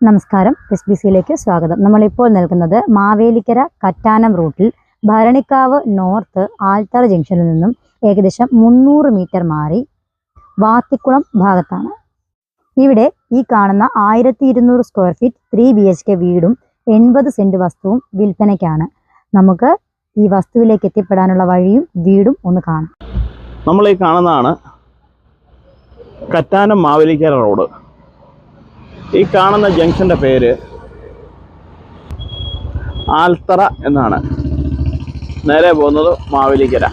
നമസ്കാരം, SBCയിലേക്ക് സ്വാഗതം. നമ്മളിപ്പോൾ നിൽക്കുന്നത് മാവേലിക്കര കറ്റാനം റൂട്ടിൽ ഭരണിക്കാവ് നോർത്ത് ആൽത്തറ ജംഗ്ഷനിൽ നിന്നും ഏകദേശം 300 മീറ്റർ മാറി വാത്തിക്കുളം ഭാഗത്താണ്. ഇവിടെ ഈ കാണുന്ന 1200 സ്ക്വയർ ഫീറ്റ് 3 BHK വീടും 80 സെന്റ് വസ്തുവും വിൽപ്പനയ്ക്കാണ്. നമുക്ക് ഈ വസ്തുവിലേക്ക് എത്തിപ്പെടാനുള്ള വഴിയും വീടും ഒന്ന് കാണാം. നമ്മൾ ഈ കാണുന്നതാണ് കറ്റാനം മാവേലിക്കര റോഡ്. ഈ കാണുന്ന ജംഗ്ഷൻ്റെ പേര് ആൽത്തറ എന്നാണ്. നേരെ പോകുന്നത് മാവേലിക്കര,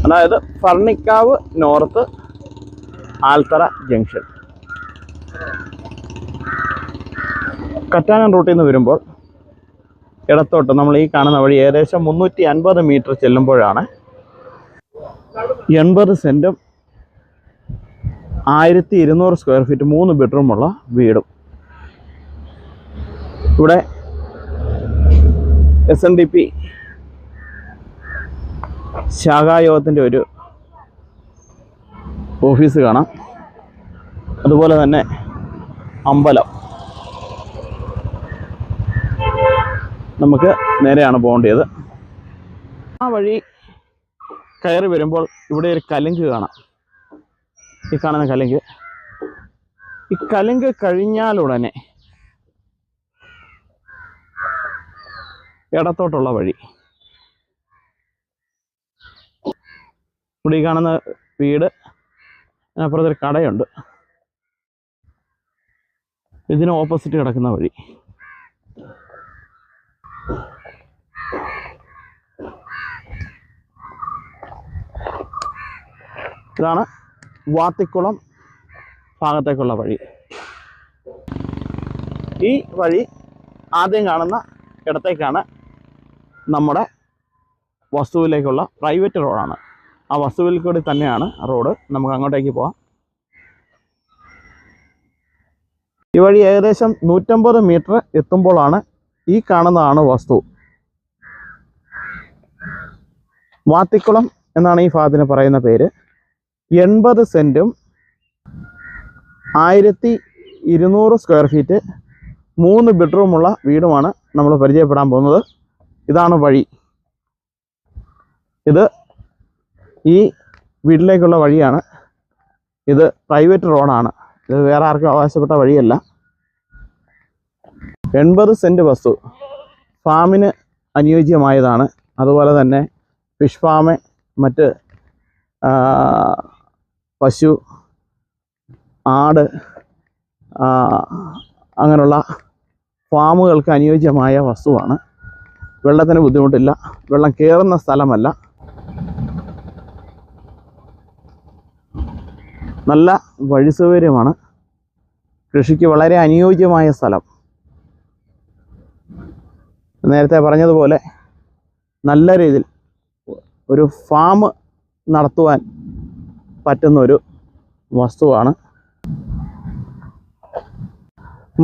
അതായത് ഭരണിക്കാവ് നോർത്ത് ആൽത്തറ ജംഗ്ഷൻ. കറ്റാനം റൂട്ടിൽ നിന്ന് വരുമ്പോൾ ഇടത്തോട്ട് നമ്മൾ ഈ കാണുന്ന വഴി ഏകദേശം 350 മീറ്റർ ചെല്ലുമ്പോഴാണ് 80 സെൻറ്റും 1200 സ്ക്വയർ ഫീറ്റ് 3 ബെഡ്റൂമുള്ള വീടും. ഇവിടെ SNDP ശാഖായോഗത്തിൻ്റെ ഒരു ഓഫീസ് കാണാം. അതുപോലെ തന്നെ അമ്പലം. നമുക്ക് നേരെയാണ് പോകേണ്ടത്. ആ വഴി കയറി വരുമ്പോൾ ഇവിടെ ഒരു കലുങ്ക് കാണാം. ഈ കാണുന്ന കലുങ്ക്. ഈ കലുങ്ക് കഴിഞ്ഞാലുടനെ ഇടത്തോട്ടുള്ള വഴി. ഇവിടെ ഈ കാണുന്ന വീട്, അപ്പുറത്തൊരു കടയുണ്ട്. ഇതിന് ഓപ്പോസിറ്റ് കിടക്കുന്ന വഴി. ഇതാണ് വാത്തിക്കുളം ഭാഗത്തേക്കുള്ള വഴി. ഈ വഴി ആദ്യം കാണുന്ന ഇടത്തേക്കാണ് നമ്മുടെ വസ്തുവിലേക്കുള്ള പ്രൈവറ്റ് റോഡാണ്. ആ വസ്തുവിൽ കൂടി തന്നെയാണ് റോഡ്. നമുക്ക് അങ്ങോട്ടേക്ക് പോവാം. ഈ വഴി ഏകദേശം 150 മീറ്റർ എത്തുമ്പോഴാണ് ഈ കാണുന്നതാണ് വസ്തു. വാത്തിക്കുളം എന്നാണ് ഈ ഭാഗത്തിന് പറയുന്ന പേര്. 80 സെൻറ്റും 1200 സ്ക്വയർ ഫീറ്റ് 3 ബെഡ്റൂമുള്ള വീടുമാണ് നമ്മൾ പരിചയപ്പെടാൻ പോകുന്നത്. ഇതാണ് വഴി. ഇത് ഈ വീട്ടിലേക്കുള്ള വഴിയാണ്. ഇത് പ്രൈവറ്റ് റോഡാണ്. ഇത് വേറെ ആർക്കും അവകാശപ്പെട്ട വഴിയല്ല. 80 സെൻറ്റ് വസ്തു ഫാമിന് അനുയോജ്യമായതാണ്. അതുപോലെ തന്നെ ഫിഷ് ഫാം, മറ്റ് പശു, ആട്, അങ്ങനെയുള്ള ഫാമുകൾക്ക് അനുയോജ്യമായ വസ്തുവാണ്. വെള്ളത്തിന് ബുദ്ധിമുട്ടില്ല. വെള്ളം കയറുന്ന സ്ഥലമല്ല. നല്ല വഴി സൗകര്യമാണ്. കൃഷിക്ക് വളരെ അനുയോജ്യമായ സ്ഥലം. നേരത്തെ പറഞ്ഞതുപോലെ നല്ല രീതിയിൽ ഒരു ഫാം നടത്തുവാൻ പറ്റുന്നൊരു വസ്തുവാണ്.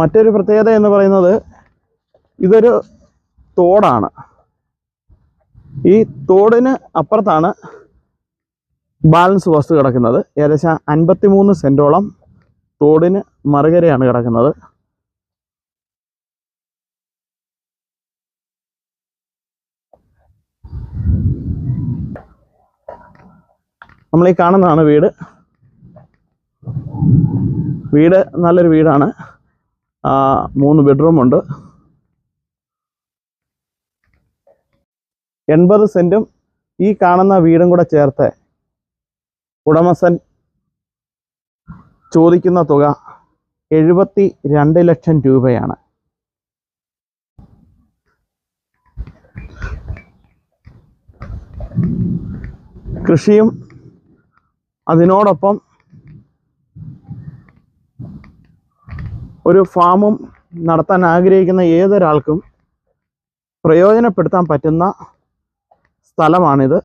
മറ്റൊരു പ്രത്യേകത എന്ന് പറയുന്നത് ഇതൊരു തോടാണ്. ഈ തോടിന് അപ്പുറത്താണ് ബാലൻസ് വസ്തു കിടക്കുന്നത്. ഏകദേശം 53 സെൻറ്റോളം തോടിന് മറുകരയാണ് കിടക്കുന്നത്. നമ്മൾ ഈ കാണുന്നതാണ് വീട്. വീട് നല്ലൊരു വീടാണ്. 3 ബെഡ്റൂമുണ്ട്. 80 സെൻറ്റും ഈ കാണുന്ന വീടും കൂടെ ചേർത്ത് ഉടമസ്ഥൻ ചോദിക്കുന്ന തുക 72 ലക്ഷം രൂപയാണ്. കൃഷിയും അതിനോടൊപ്പം ഒരു ഫാമും നടത്താൻ ആഗ്രഹിക്കുന്ന ഏതൊരാൾക്കും പ്രയോജനപ്പെടുത്താൻ പറ്റുന്ന സ്ഥലമാണിത്.